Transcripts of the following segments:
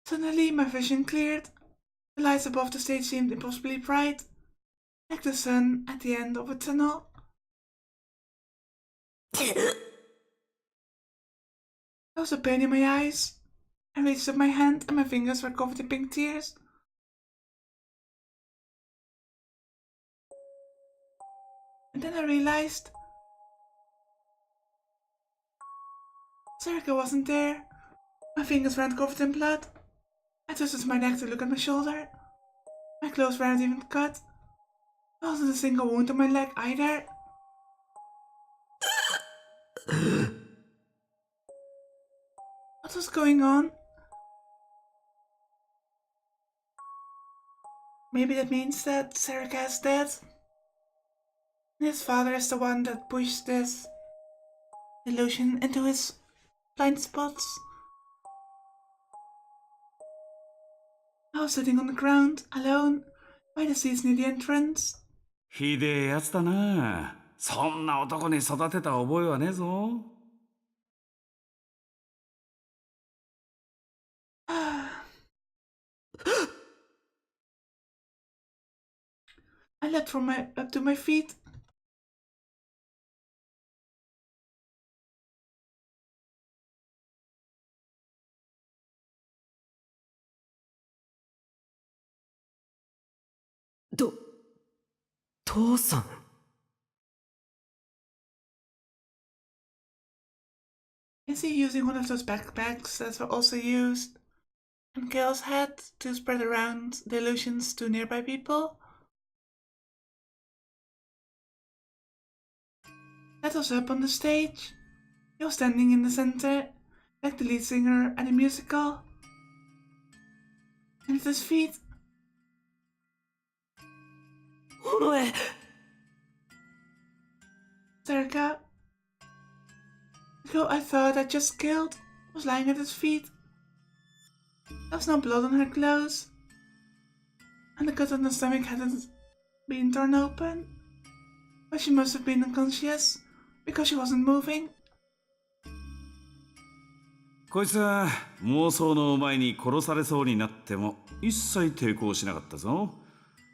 Suddenly my vision cleared. The lights above the stage seemed impossibly bright, like the sun at the end of a tunnel. There was a pain in my eyes. I reached up my hand and my fingers were covered in pink tears. And then I realized Serica wasn't there. My fingers weren't covered in blood. I twisted my neck to look at my shoulder. My clothes weren't even cut. There wasn't a single wound on my leg either. What was going on? Maybe that means that Serica is dead. And his father is the one that pushed this illusion into his blind spots. I was sitting on the ground, alone, by the seats near the entrance. ひでえやつだな。そんな男に育てた覚えはねえぞ。I leapt up to my feet. Tosan. Is he using one of those backpacks that were also used on Gale's head to spread around the illusions to nearby people? That was up on the stage. He was standing in the center, like the lead singer at a musical. And at his feet, Onoe. Serica, the girl I thought I just killed, was lying at his feet. There was no blood on her clothes, and the cut on the stomach hadn't been torn open. But she must have been unconscious, because she wasn't moving. こいつは妄想の前に殺されそうになっても一切抵抗しなかったぞ。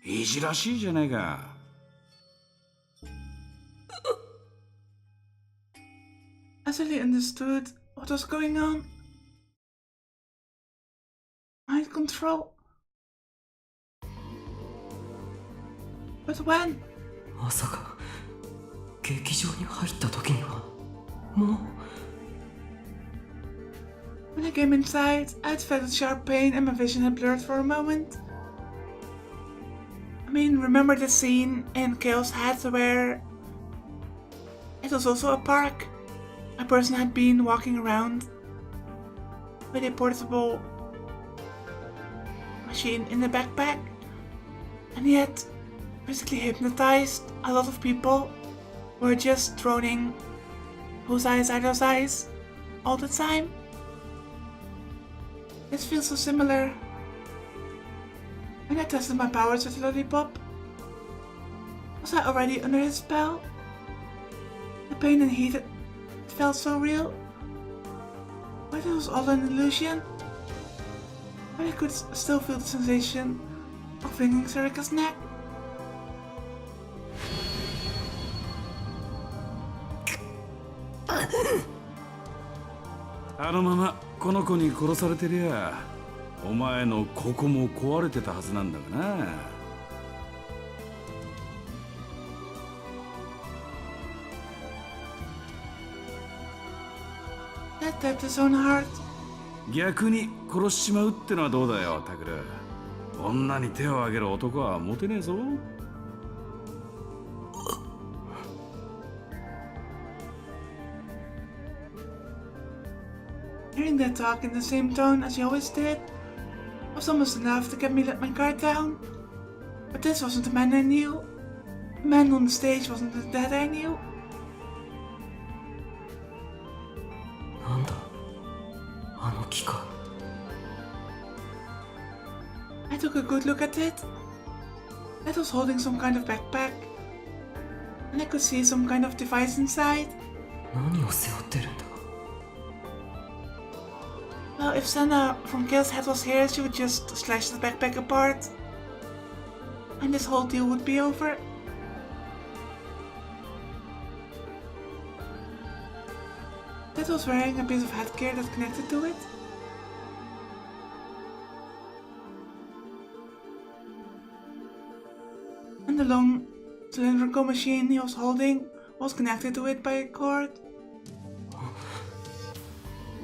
いじらしいじゃないか。I suddenly understood what was going on. Mind control. But when? まさか劇場に入った時にはもう When I came inside, I had felt a sharp pain and my vision had blurred for a moment. I mean, remember the scene in Kale's head where it was also a park? A person had been walking around with a portable machine in a backpack, and he had basically hypnotized a lot of people who were just droning whose eyes are those eyes all the time. This feels so similar. When I tested my powers with the lollipop, was I already under his spell? The pain and heat, it felt so real. But it was all an illusion. But I could still feel the sensation of wringing Serica's neck. "あのままこの子に殺されてりゃ、お前のここも壊れてたはずなんだがな。That tapped his own heart. 逆に殺しちまうってのはどうだよ、タクル。女に手を挙げる男はモテねえぞ。Hearing that talk in the same tone as he always did was almost enough to get me let my guard down. But this wasn't the man I knew. The man on the stage wasn't the dad I knew. なんだあの木か I took a good look at it. It was holding some kind of backpack, and I could see some kind of device inside. 何を背負ってるんだ。 Well, if Senna from Kale's head was here, she would just slash the backpack apart. And this whole deal would be over. That was wearing a piece of headgear that connected to it. And the long cylindrical machine he was holding was connected to it by a cord.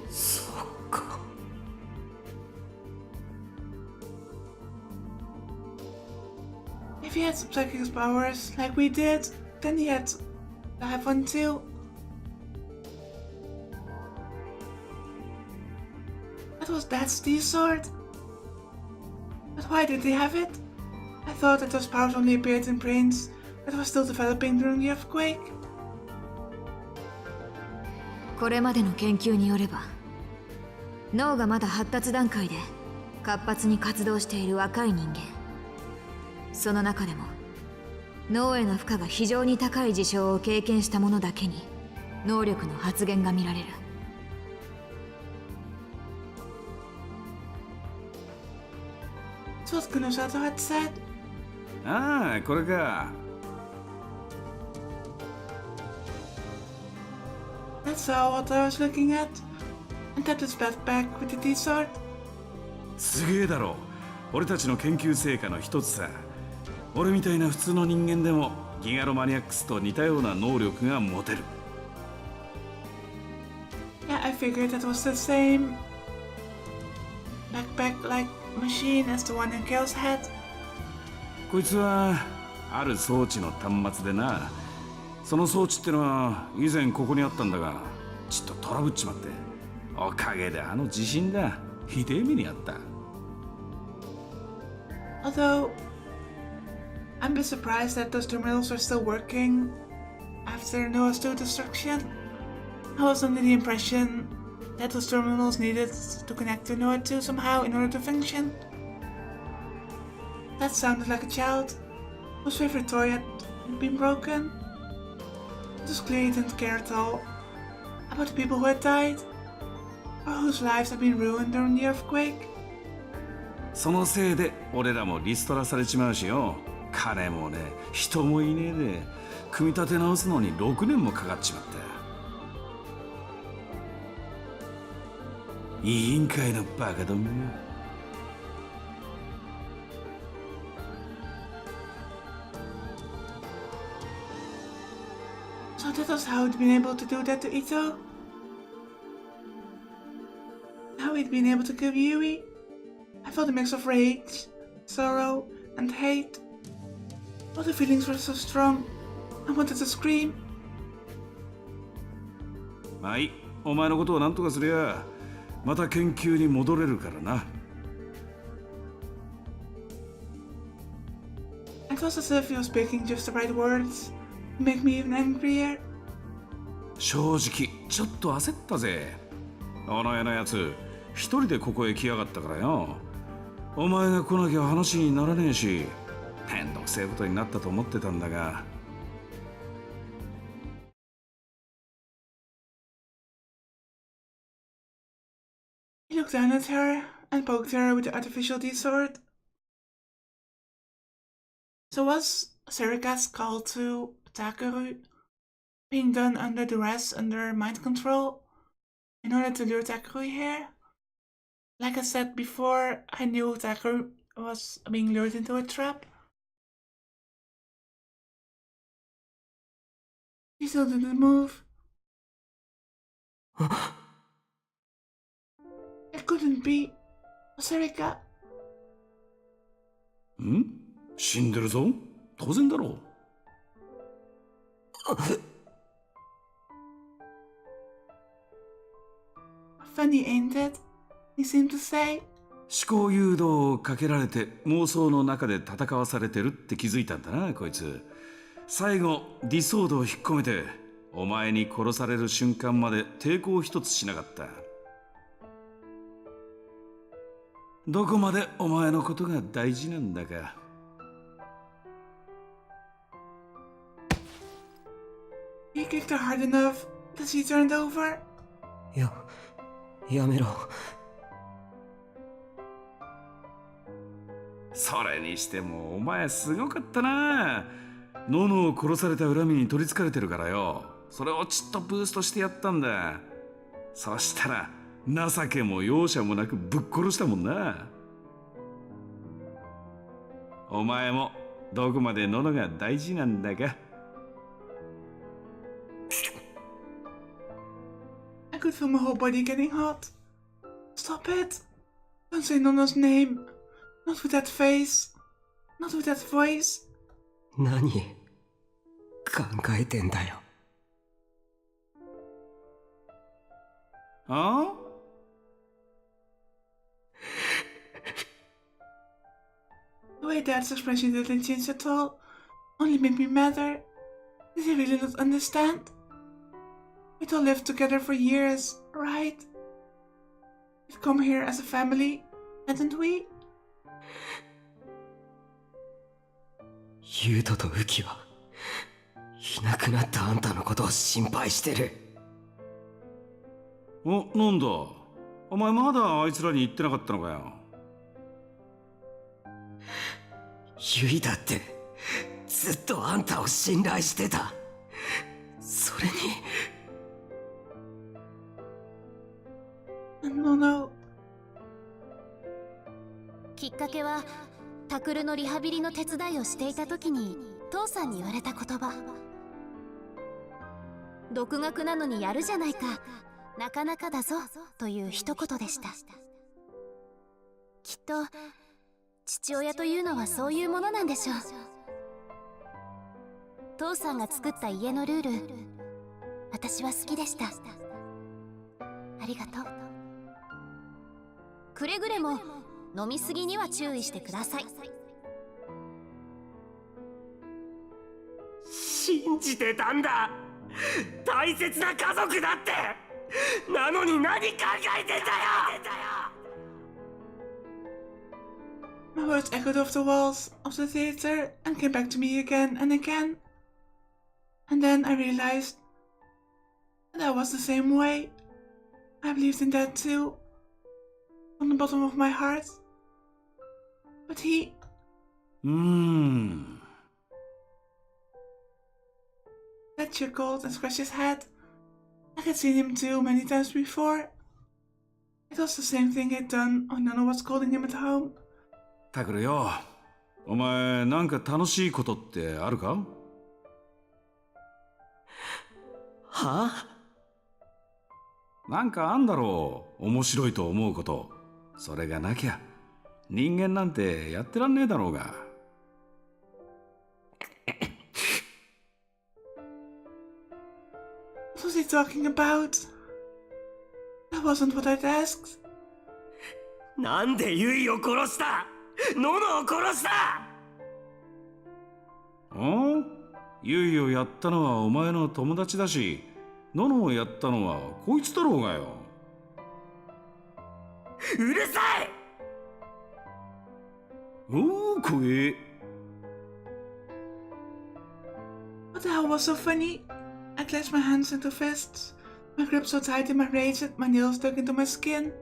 そっか。 If he had some psychic powers like we did, then he had to have one too. That was Dad's D-sword. But why did he have it? I thought that those powers only appeared in brains that were still developing during the earthquake. これまでの研究によれば、脳がまだ発達段階で活発に活動している若い人間、その中でも脳への負荷が非常に高い事象を経験した者だけに能力の発現が見られる。That's what Kunosato had said. ああ、これか。 That's all what I was looking at. And tapped his backpack with the D-sword. すげえだろ。俺たちの研究成果の一つさ。俺みたいな普通の人間でもギガロマニアックスと似たような能力が持てる。 Yeah, I figured that was the same backpack-like machine as the one in Kale's head. こいつはある装置の端末でな。その装置ってのは以前ここにあったんだが、ちょっとトラブっちまって。おかげであの地震だ。ひでえ目にあった。 Although, I'm a bit surprised that those terminals are still working after Noah's 2 destruction. I was under the impression that those terminals needed to connect to Noah 2 somehow in order to function. That sounded like a child whose favorite toy had been broken. Just clearly didn't care at all about the people who had died or whose lives had been ruined during the earthquake. そのせいで俺らもリストラされちまうしよ。金もね、人もいねえで、組み立て直すのに6年もかかっちまった。委員会のバカども。So that was how he'd been able to do that to Ito. How he'd been able to kill Yui. I felt a mix of rage, sorrow, and hate. All the feelings were so strong. I wanted to scream. まあいい、お前のことを何とかすりゃ、また研究に戻れるからな。It was as if he was speaking just the right words to make me even angrier. 正直ちょっと焦ったぜ。あのやなやつ一人でここへ来やがったからよ。お前が来なきゃ話にならねえし、めんどくせえことになったと思ってたんだが。He looked down at her and poked her with the artificial D-sword. So was Serika's call to Takeru being done under duress, under mind control, in order to lure Takeru here? Like I said before, I knew Takeru was being lured into a trap. He still didn't move. It couldn't be. Serika. ん？死んでるぞ。当然だろう。Funny, ain't it? He seemed to say. 思考誘導をかけられて妄想の中で戦わされてるって気づいたんだな、こいつ。最後ディソードを引っ込めてお前に殺される瞬間まで抵抗一つしなかった。どこまでお前のことが大事なんだか。He kicked her hard enough That she turned over? やめろ。それにしてもお前すごかったな。ノノを殺された恨みに取りつかれてるからよ。それをちっとブーストしてやったんだ。そしたら情けも容赦もなくぶっ殺したもんな。お前もどこまでノノが大事なんだか。I could feel my whole body getting hot. Stop it. Don't say Nona's name. Not with that face. Not with that voice. 何考えてんだよ。ああThe way Dad's expression didn't change at all. Only made me madder. Did he really not understand? We'd all lived together for years, right? We'd come here as a family, hadn't we? ユウトとウキはいなくなったあんたのことを心配してる。なんだお前まだあいつらに言ってなかったのかよ。ユイだってずっとあんたを信頼してた。それにNo. きっかけはタクルのリハビリの手伝いをしていた時に父さんに言われた言葉。独学なのにやるじゃないか、なかなかだぞという一言でした。きっと父親というのはそういうものなんでしょう。父さんが作った家のルール、私は好きでした。ありがとう。くれぐれも飲みすぎには注意してください。信じてたんだ。大切な家族だって。なのに何考えてたよ。My words echoed off the walls of the theater and came back to me again and again. And then I realized that I was the same way. I believed in that too, from the bottom of my heart. But he... Dad chuckled and scratched his head. I had seen him do many times before. It was the same thing he'd done when Nana was scolding him at home. タクルよ、お前なんか楽しいことってあるか？は？なんかあんだろう、面白いと思うこと。それがなきゃ人間なんてやってらんねえだろうが。What was he talking about? That wasn't what I'd asked. なんでユイを殺した？ノノを殺した？ユイをやったのはお前の友達だし、ノノをやったのはこいつだろうがよ。うるさい！怖え。What the hell was so funny? I clenched my hands into fists. My grip so tight in my rage that my nails dug into my skin.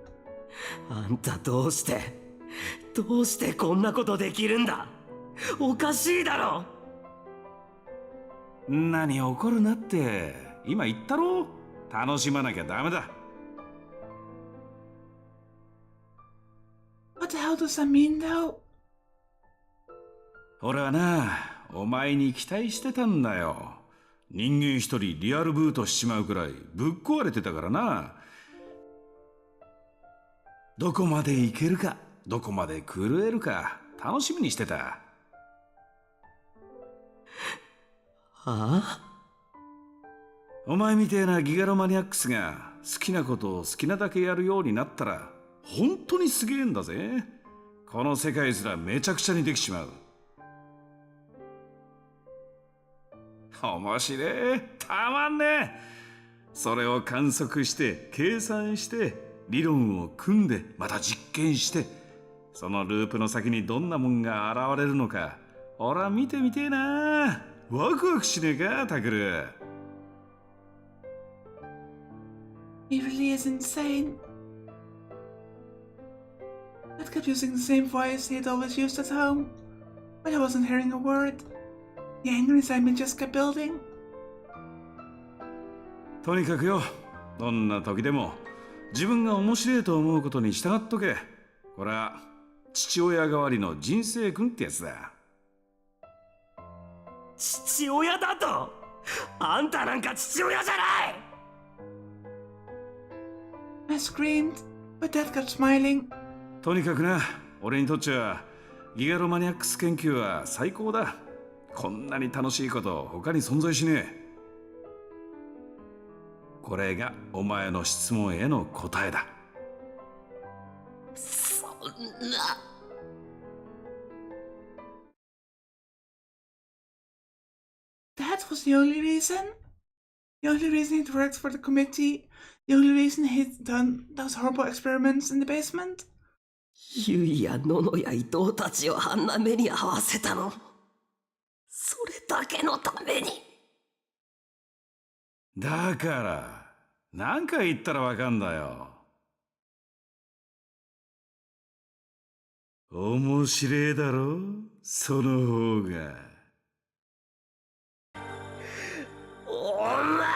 あんたどうしてこんなことできるんだ？おかしいだろ。何怒るなって、今言ったろ。楽しまなきゃダメだ。What the hell does that mean though? 俺はな、お前に期待してたんだよ。人間一人リアルブートしちまうくらいぶっ壊れてたからな。どこまでいけるか、どこまで狂えるか楽しみにしてた。お前みてえなギガロマニアックスが好きなことを好きなだけやるようになったら本当にすげえんだぜ。この世界すらめちゃくちゃにできちまう。面白い、たまんねえ。それを観測して計算して理論を組んでまた実験して、そのループの先にどんなもんが現れるのか俺は見てみてえな。ワクワクしねえかタクル。He really is insane. Dad kept using the same voice he had always used at home, but I wasn't hearing a word. The anger inside me just kept building. とにかくよ、どんな時でも自分が面白いと思うことに従っとけ。これは父親代わりの人生訓ってやつだ。父親だと？あんたなんか父親じゃない！ I screamed, but Dad kept smiling. とにかくな、俺にとっちゃギガロマニアックス研究は最高だ。こんなに楽しいこと他に存在しねえ。これがお前の質問への答えだ。そんな。That was the only reason? The only reason he'd worked for the committee? The only reason he'd done those horrible experiments in the basement? ユイやノノや伊藤たちをあんな目に合わせたの。それだけのために。だから何回言ったらわかんだよ。面白いだろ、その方が。お前！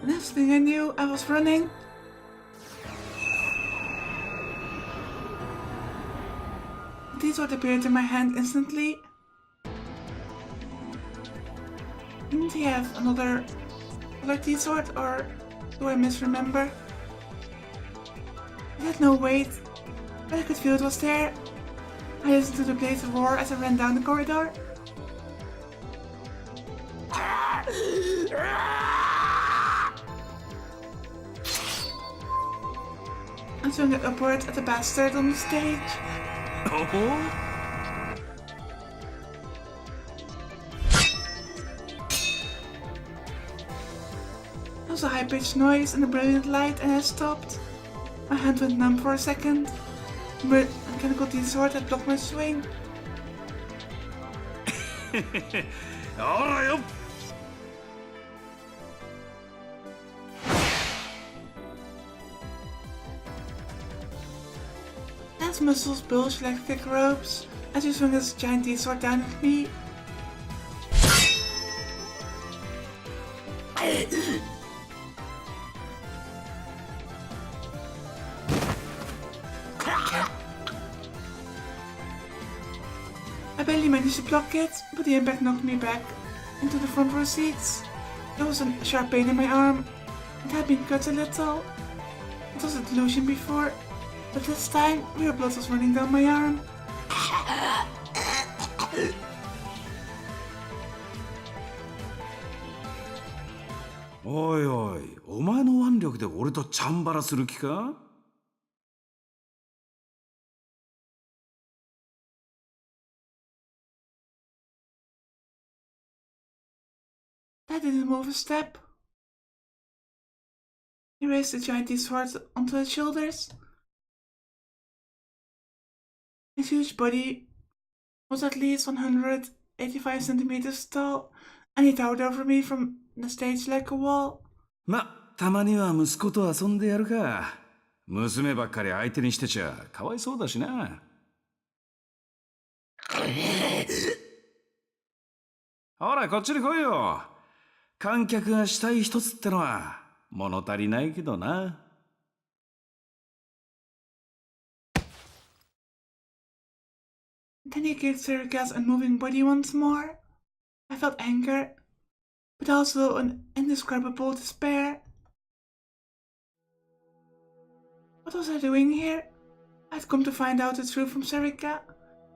The next thing I knew, I was running. The T-sword appeared in my hand instantly. Didn't he have another T-sword, or do I misremember? It had no weight, but I could feel it was there. I listened to the blades roar as I ran down the corridor. I swung it upwards at the bastard on the stage. There was a high-pitched noise and a brilliant light, and I stopped. My hand went numb for a second. The mechanical T-sword had blocked my swing. ほらよ。Dad's muscles bulged like thick ropes as he swung his giant T-sword down at me. I barely managed to block it, but the impact knocked me back into the front row seats. There was a sharp pain in my arm. It had been cut a little. It was a delusion before, but this time real blood was running down my arm. おいおい、お前の腕力で俺とチャンバラする気か？ Dad didn't move a step. He raised the giant T-sword onto his shoulders. His huge body was at least 185 centimeters tall, and he towered over me from the stage like a wall. ま、たまには息子と遊んでやるか。娘ばっかり相手にしてちゃかわいそうだしな。ほら、こっちに来いよ。観客がしたい一つってのは物足りないけどな。Then he kicked Circa's unmoving body once more. I felt anger, but also an indescribable despair. What was I doing here? I'd come to find out the truth from Serica,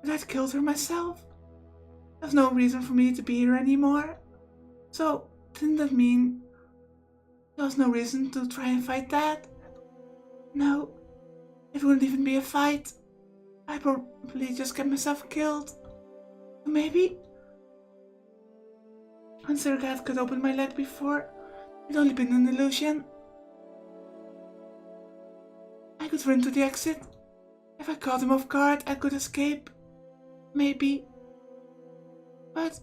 but I'd killed her myself. There's no reason for me to be here anymore. So, didn't that mean there was no reason to try and fight Dad? No, it wouldn't even be a fight. I'd probably just get myself killed. Or maybe when Serica could open my leg before, it'd only been an illusion. I could run to the exit. If I caught him off guard, I could escape. Maybe. But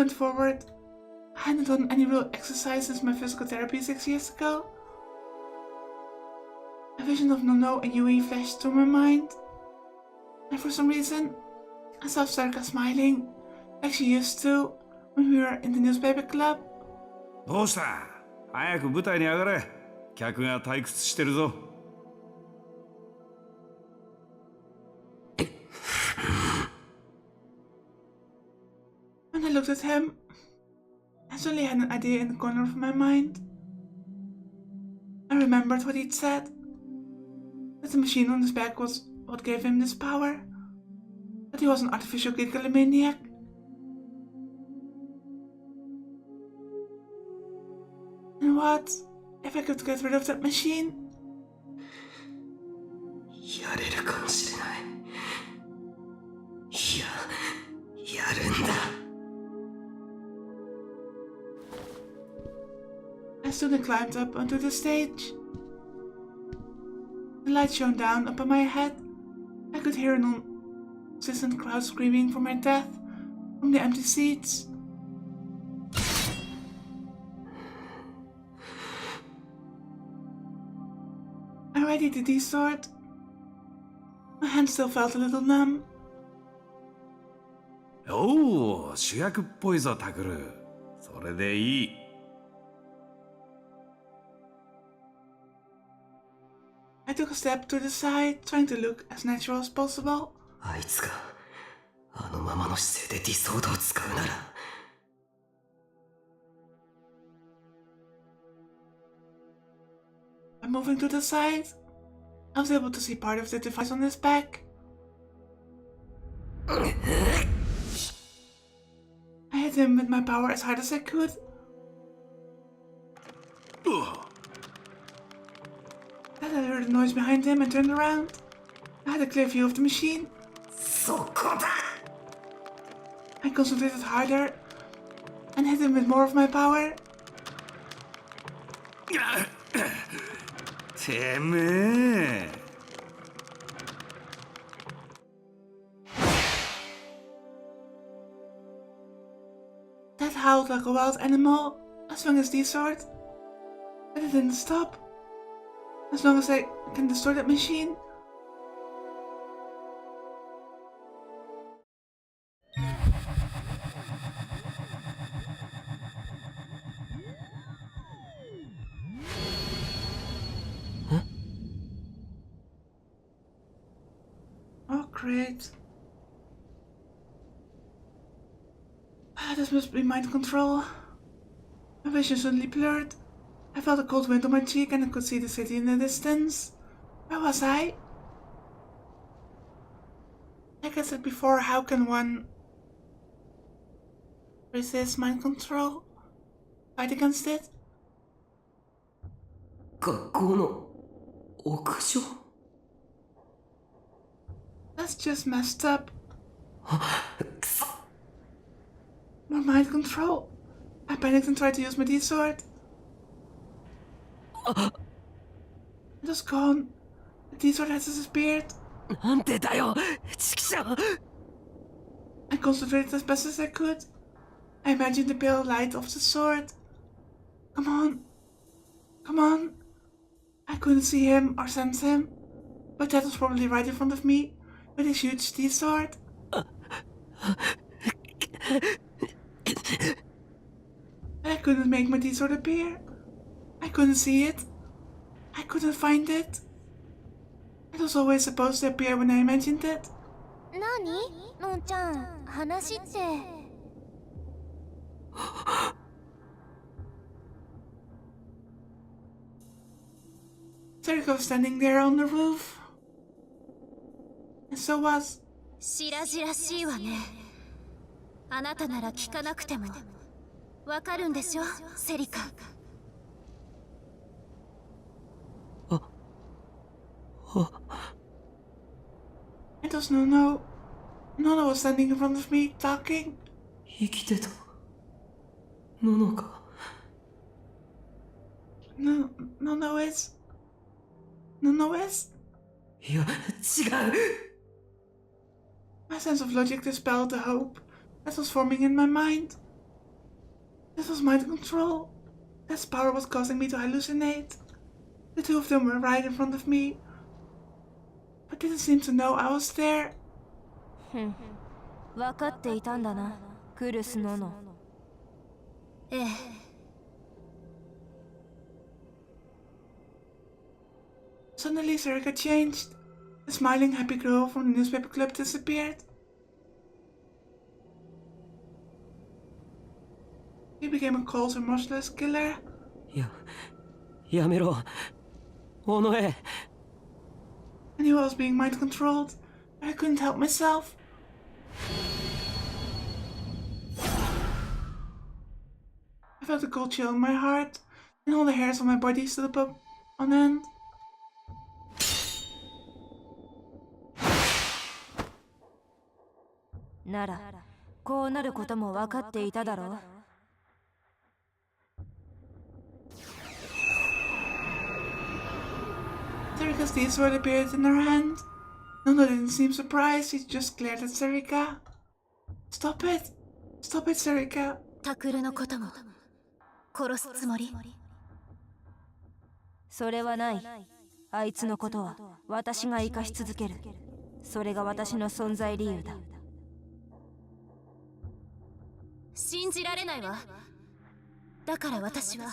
went forward. I hadn't done any real exercise since my physical therapy 6 years ago. A vision of Nono and Yui flashed through my mind. And for some reason, I saw Sarka smiling, like she used to when we were in the newspaper club. どうした？早く舞台に上がれ。客が退屈してるぞ。When I looked at him, I suddenly had an idea in the corner of my mind. I remembered what he'd said, that the machine on his back was what gave him this power, that he was an artificial gigalomaniac. And what if I could get rid of that machine? やれるかもしれない。いや、やるんだ。I stood and climbed up onto the stage. The light shone down upon my head. I could hear a non-existent crowd screaming for my death from the empty seats. I readied the D-sword. My hand still felt a little numb. おお、主役っぽいぞ、タクル。それでいい。I took a step to the side, trying to look as natural as possible. あいつがあのままの姿勢でディソードを使うなら。By moving to the side, I was able to see part of the device on his back. I hit him with my power as hard as I could. Then I heard a noise behind him and turned around. I had a clear view of the machine. そこだ。 I concentrated harder and hit him with more of my power. てめえ。Dad howled like a wild animal. I swung his D-sword, but it didn't stop. As long as I can destroy that machine. Huh? Oh, great. This must be mind control. My vision suddenly blurred. I felt a cold wind on my cheek and I could see the city in the distance. Where was I? Like I said before, how can one resist mind control? Fight against it? 学校の屋上。 That's just messed up. くそ。 More mind control. I panicked and tried to use my D-sword. It was gone. The D-sword had disappeared. なんでだよ、ちくしょう。 I concentrated as best as I could. I imagined the pale light of the sword. Come on. Come on. I couldn't see him or sense him, but Dad was probably right in front of me with his huge D-sword. I couldn't make my D-sword appear. I couldn't see it. I couldn't find it. It was always supposed to appear when I imagined it. 何？のんちゃん、話って。Serika was standing there on the roof. And so was. 白々しいわね。あなたなら聞かなくてもわかるんでしょ、セリカ。It was Nono. Nono was standing in front of me, talking. 生きてた。ののか。Nono is. Nono is? いや、違う。 My sense of logic dispelled the hope that was forming in my mind. This was mind control. This power was causing me to hallucinate. The two of them were right in front of me, but didn't seem to know I was there. 分かっていたんだな、クルスノノ。ええ。Suddenly, Sarika changed. The smiling, happy girl from the newspaper club disappeared. He became a cold, remorseless killer. やめろ。おのえ。I knew I was being mind controlled, but I couldn't help myself. I felt a cold chill in my heart, and all the hairs on my body stood up on end. なら、こうなることも分かっていただろう。Sarika's deed sword appeared in her hand. Nono didn't seem surprised, she just glared at Sarika. Stop it! Stop it, Sarika! タクルのことも殺すつもり？それはない。あいつのことは私が生かし続ける。それが私の存在理由だ。信じられないわ。だから私は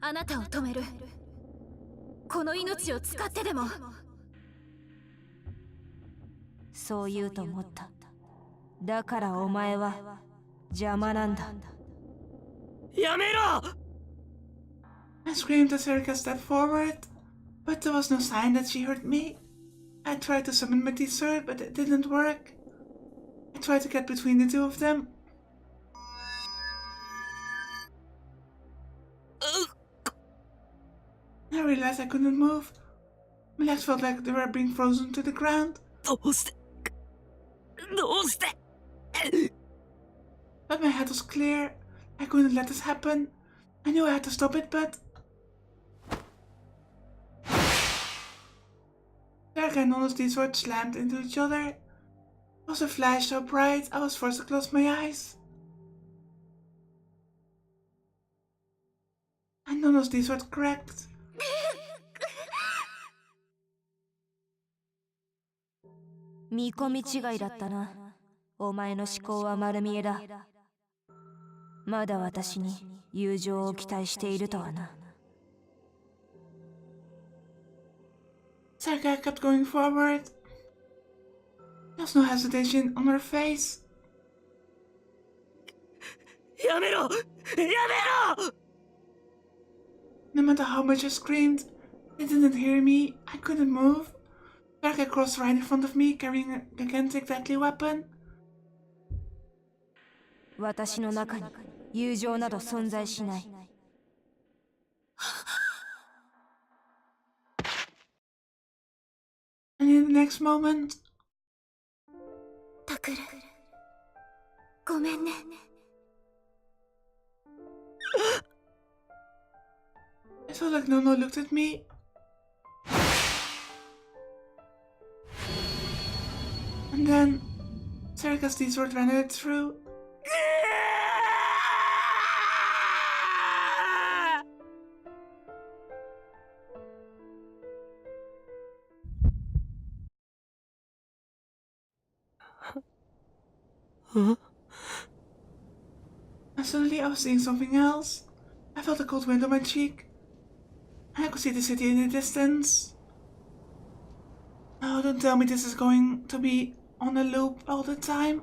あなたを止める。この命を使ってでも。そう言うと思った。だからお前は邪魔なんだ。やめろ！ I screamed as Sarika stepped forward, but there was no sign that she heard me. I tried to summon my deed sword, but it didn't work. I tried to get between the two of them. I realized I couldn't move. My legs felt like they were being frozen to the ground. どうして But my head was clear. I couldn't let this happen. I knew I had to stop it, but... Sarika and Nono's deed sword slammed into each other. It was a flash so bright, I was forced to close my eyes. And Nono's deed sword cracked. 見込み違いだったな。お前の思考は丸見えだ。まだ私に友情を期待しているとはな。Sarika kept going forward. There was no hesitation on her face. やめろ！やめろ！ No matter how much I screamed, they didn't hear me. I couldn't move. Sarika crossed right in front of me, carrying a gigantic deadly weapon. 私の中に友情など存在しない。And in the next moment, タクル、ごめんね。I felt like Nono looked at me. And then, Sarika's deed sword ran it through. Huh? And suddenly I was seeing something else. I felt a cold wind on my cheek. And I could see the city in the distance. Oh, don't tell me this is going to be on a loop all the time.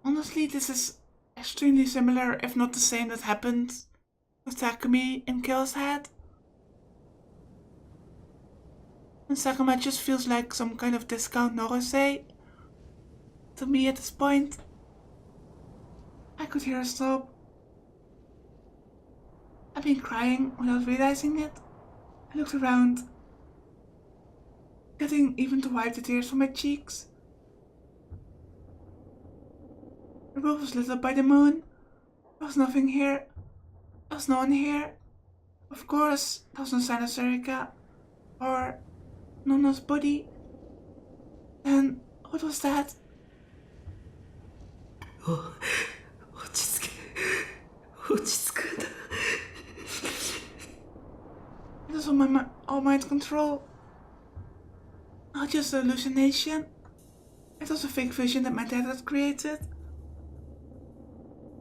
Honestly, this is extremely similar, if not the same, that happened with Takumi in Kill's head. And Sakuma just feels like some kind of discount Norosei to me at this point. I could hear her sob. I'd been crying without realizing it. I looked around, getting even to wipe the tears from my cheeks. The roof was lit up by the moon. There was nothing here. There was no one here. Of course, there was no sign of Sarika. or Nono's body. Then what was that? 落ち着け落ち着くんだ It was all mind control. Not just a hallucination. It was a fake vision that my dad had created.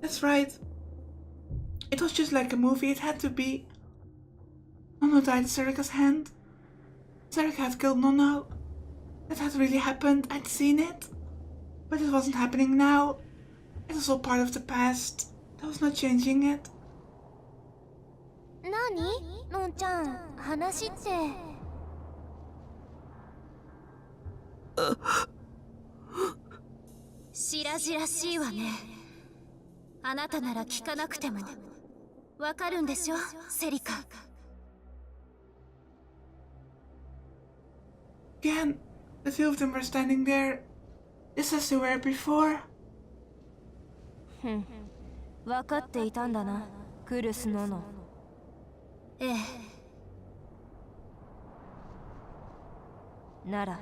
That's right. It was just like a movie, it had to be. Nono died at Serika's hand. Serika had killed Nono. That had really happened, I'd seen it. But it wasn't happening now. It was all part of the past. That was not changing it. 何のんちゃん、話って。白々しいわね。あなたなら聞かなくてもわかるんでしょ、セリカ。Again, the two of them were standing there, just as they were before. 分かっていたんだな、クルスノノ。ええ。なら、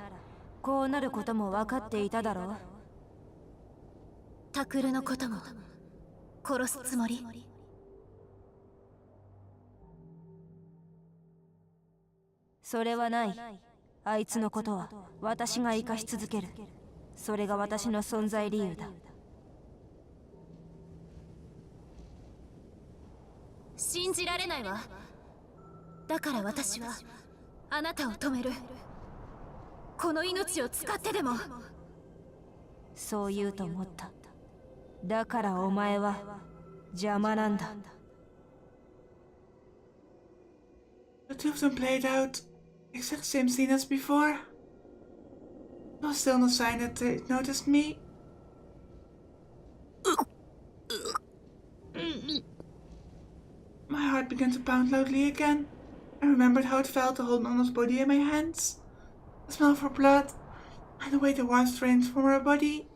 こうなることも分かっていただろう。タクルのことも殺すつもり？それはない。あいつのことは私が生かし続ける。それが私の存在理由だ。信じられないわ。だから私はあなたを止める。この命を使ってでも。そう言うと思った。だからお前は邪魔なんだ。The two of them played out exact same scene as before. There was still no sign that they noticed me. My heart began to pound loudly again. I remembered how it felt to hold Nono's body in my hands. The smell of her blood, and the way the warmth drained from her body.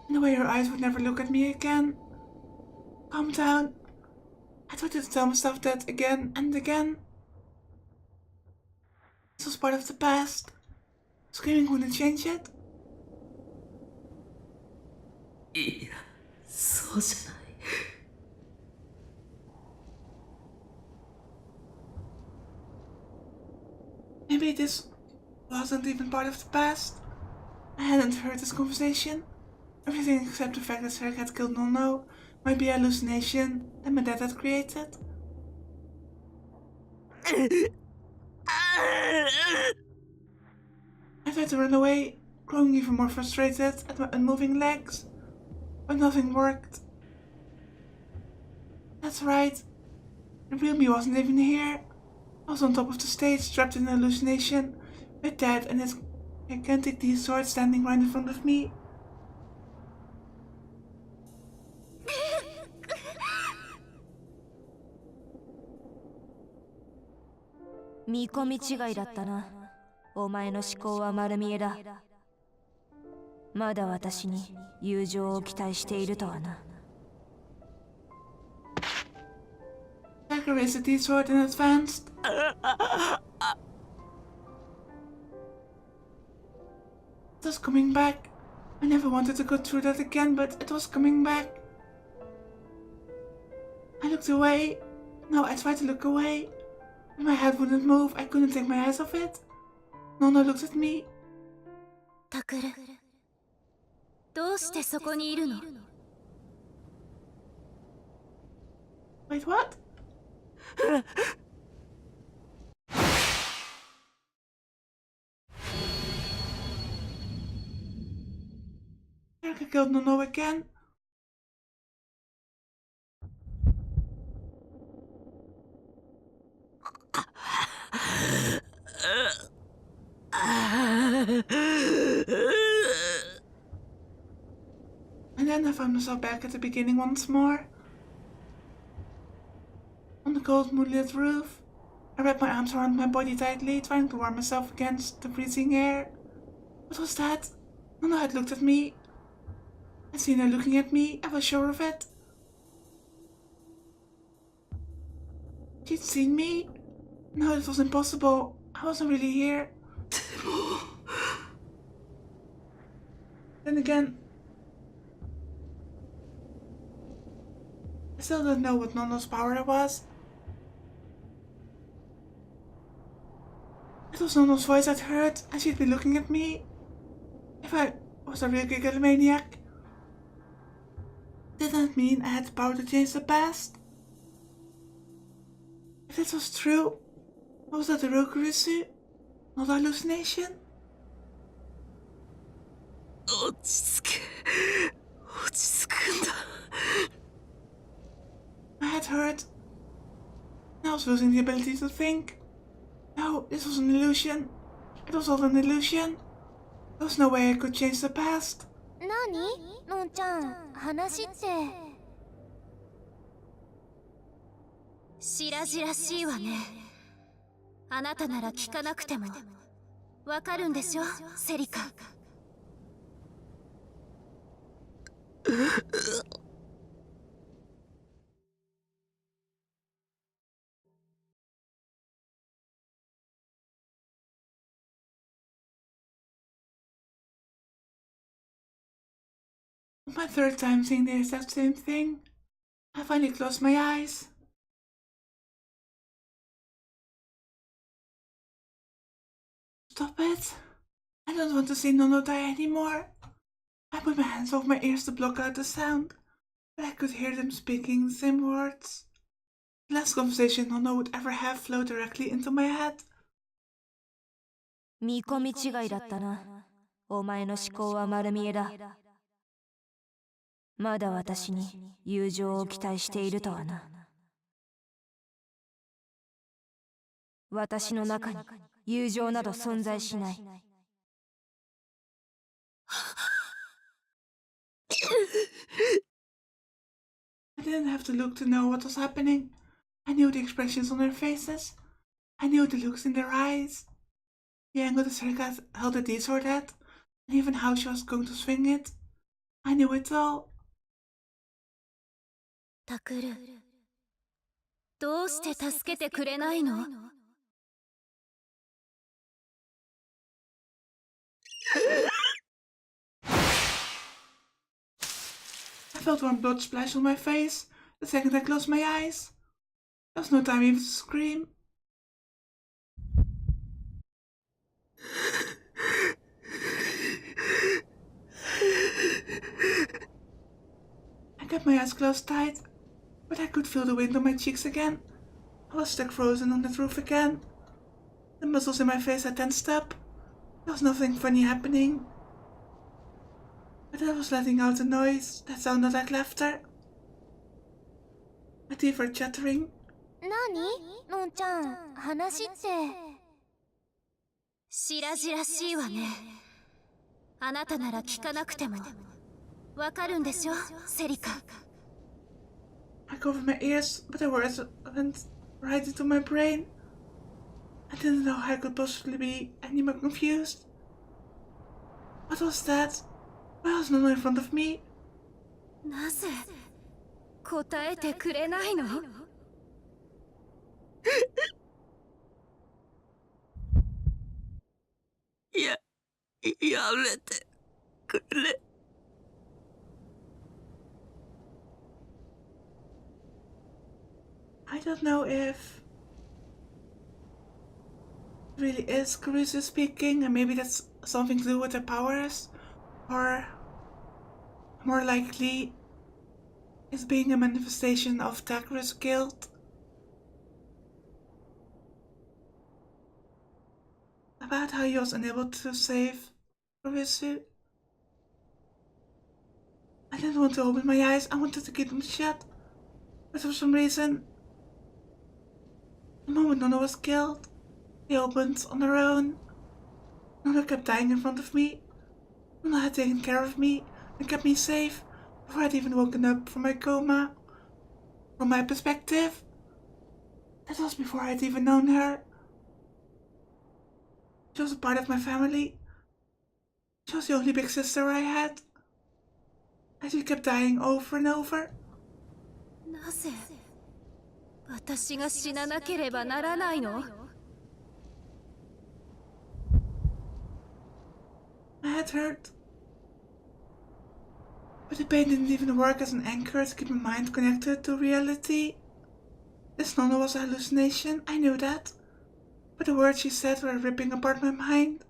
And the way her eyes would never look at me again. Calm down. I tried to tell myself that again and again. This was part of the past. Screaming wouldn't change it. いやそうじゃない Maybe this wasn't even part of the past. I hadn't heard this conversation. Everything except the fact that Serika had killed Nono might be a hallucination that my dad had created. I tried to run away, growing even more frustrated at my unmoving legs, but nothing worked. That's right. The real me wasn't even here. I was on top of the stage, trapped in an hallucination, with Dad and his gigantic D-sword standing right in front of me. 見込み違いだったな。お前の思考は丸見えだ。まだ私に友情を期待しているとはな。Dagger raised the D-sword and advanced. It was coming back. I never wanted to go through that again, but it was coming back. I looked away. No, I tried to look away. But my head wouldn't move. I couldn't take my eyes off it. Nono looked at me. タクル、どうしてそこにいるの？ Wait, what? Serika killed Nono again. And then I found myself back at the beginning once more. On the cold moonlit roof, I wrapped my arms around my body tightly, trying to warm myself against the freezing air. What was that? Nono had looked at me. I'd seen her looking at me, I was sure of it. She'd seen me? No, it was impossible. I wasn't really here. Then again, I still don't know what Nono's power was. It was Nono's voice I'd heard, and she'd be looking at me. If I was a real gigalomaniac, did that mean I had the power to change the past? If this was true, was that a real Kurisu, not a hallucination? 落ち着け。落ち着くんだ。My head hurt. I was losing the ability to think. No, this was an illusion. It was all an illusion. There was no way I could change the past. 何のんちゃん、話って。白々しいわね。あなたなら聞かなくてもわかるんでしょ、セリカ。My third time seeing the exact same thing. I finally closed my eyes. Stop it. I don't want to see Nono die anymore. I put my hands over my ears to block out the sound, but I could hear them speaking the same words. The last conversation Nono would ever have flowed directly into my head. 見込み違いだったな。お前の思考は丸見えだ。まだ私に友情を期待しているとはな。私の中に友情など存在しない。I didn't have to look to know what was happening. I knew the expressions on their faces. I knew the looks in their eyes. The angle the Serika held the D sword at, and even how she was going to swing it. I knew it all. タクル、どうして助けてくれないの？ I felt warm blood splash on my face the second I closed my eyes. There was no time even to scream. I kept my eyes closed tight, but I could feel the wind on my cheeks again. I was stuck frozen on that roof again. The muscles in my face had tensed up. There was nothing funny happening. But I was letting out a noise that sounded like laughter. My teeth were chattering. 何のんちゃん、話って。白々しいわね。あなたなら聞かなくてもわかるんでしょ、セリカ。I covered my ears, but the words went right into my brain. I didn't know how I could possibly be any more confused. What was that? Why was Nono in front of me? なぜ答えてくれないの？やめてくれ。I don't know if it really is Kurisu speaking, and maybe that's something to do with her powers, or more likely is being a manifestation of Takuru's guilt. About how he was unable to save Kurisu. I didn't want to open my eyes, I wanted to keep them shut, but for some reason, the moment Nono was killed, they opened on their own. Nono kept dying in front of me. Nono had taken care of me and kept me safe before I'd even woken up from my coma. From my perspective, that was before I'd even known her. She was a part of my family. She was the only big sister I had. And she kept dying over and over. なぜ私が死ななければならないの？ head hurt. But the pain didn't even work as an anchor to keep my mind connected to reality. This Nonna was a hallucination, I knew that. But the words she said were ripping apart my mind.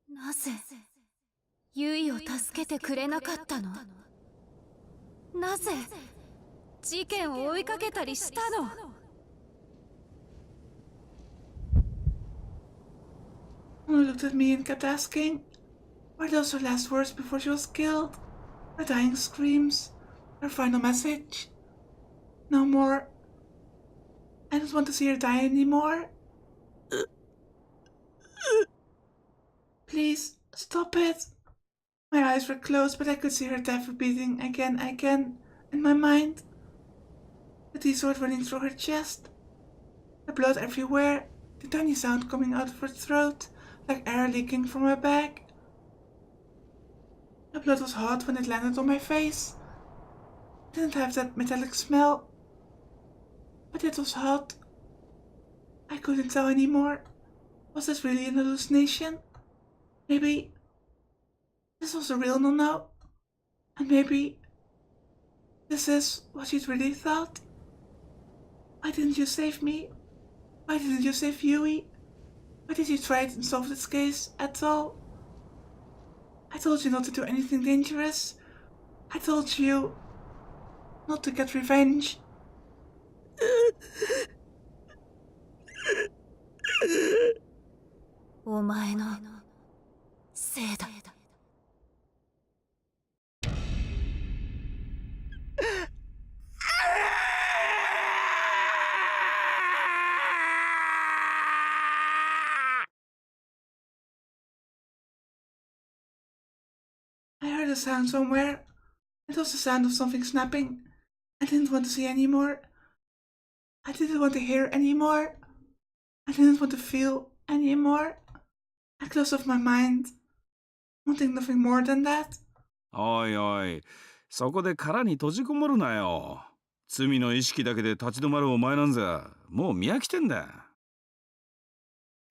なぜユイを助けてくれなかったの？なぜ事件を追いかけたりしたの？ Nonna looked at me and kept asking, were those her last words before she was killed? Her dying screams? Her final message? No more. I don't want to see her die anymore. Please, stop it. My eyes were closed, but I could see her death repeating again in my mind. The teeth were running through her chest. The blood everywhere, the tiny sound coming out of her throat, like air leaking from her back. The blood was hot when it landed on my face. It didn't have that metallic smell, but it was hot. I couldn't tell anymore. Was this really an hallucination? Maybe this was a real Nonna, and maybe this is what she'd really thought. Why didn't you save me? Why didn't you save Yui? Why did you try and solve this case at all? I told you not to do anything dangerous. I told you not to get revenge. お前のせいだ。I heard a sound somewhere. It was the sound of something snapping. I didn't want to see anymore. I didn't want to hear anymore. I didn't want to feel anymore. I closed off my mind, wanting nothing more than that. おいおい、そこで殻に閉じこもるなよ。罪の意識だけで立ち止まるお前なんざ、もう見飽きてんだ。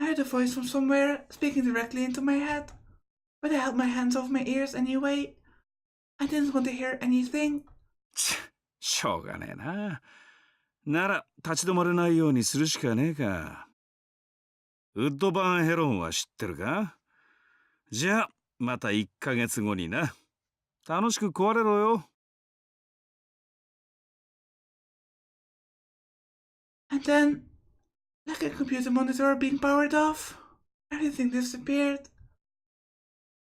I heard a voice from somewhere speaking directly into my head, but I held my hands over my ears anyway. I didn't want to hear anything. しょうがねえな。なら立ち止まれないようにするしかねえか。ウッドバーンヘロンは知ってるか？じゃあまた1ヶ月後にな。楽しく壊れろよ。And then, like a computer monitor being powered off, everything disappeared.